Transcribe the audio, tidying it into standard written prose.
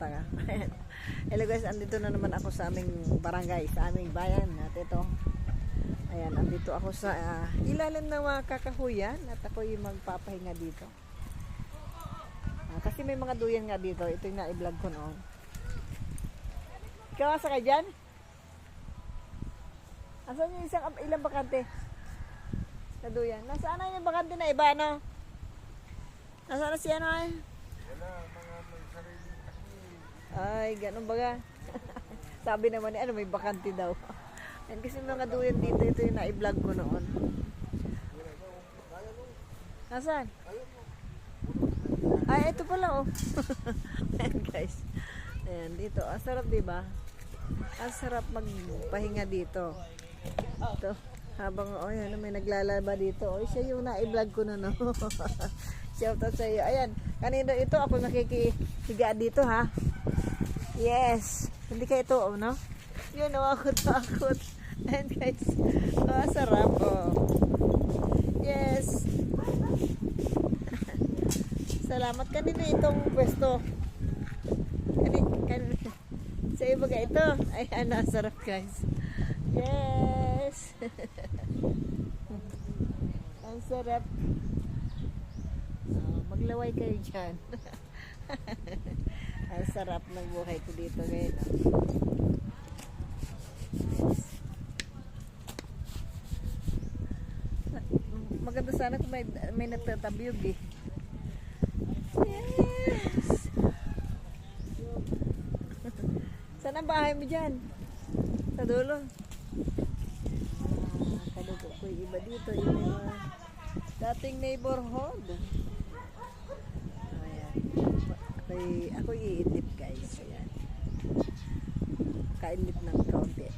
tanga. Hello guys, andito na naman ako sa aming barangay, sa aming bayan. At ito, ayan, andito ako sa ilalim ng mga kakahuyan at ako yung magpapahinga dito. Kasi may mga duyan nga dito. Ito yung na-vlog ko noon. Ikaw asa ka dyan? Asan yung ilang bakante? Sa duyan. Nasaan na yung bakante na iba, no? Nasaan na siya, no? Wala, mga may sarili kasi. Ay, ganun baga. Sabi naman ni may bakante daw. Yan kasi mga duyan dito, ito yung na-vlog ko noon. Nasaan? Ay, ito pala, oh. Ayan, guys. Ayan, dito. Ang sarap, diba? Ang sarap magpahinga dito. Ito. Habang, oh, yan, may naglalaba dito. Oh, siya yung na-vlog ko na, no? Shout out sa iyo. Ayan, kanino ito? Ako nakikihiga dito, ha? Yes. Hindi ka ito, oh, no? Yun, oh, akot. Ayan, guys. Oh, sarap, oh. Yes. Salamat. Kanino itong pwesto? Kanino? Sa iba ka ito? Ayan, sarap, guys. Yes. Ang sarap. Maglaway kayo dyan. Ang sarap ng buhay ko dito ngayon. Maganda sana kung may nagtatabyog eh. Yes. Saan ang bahay mo dyan? Sa dulo. Kaluto ko yung iba dito. Yung dating neighborhood. Ayan. Ako iinip guys. Ayan. Kainip ng kaunti.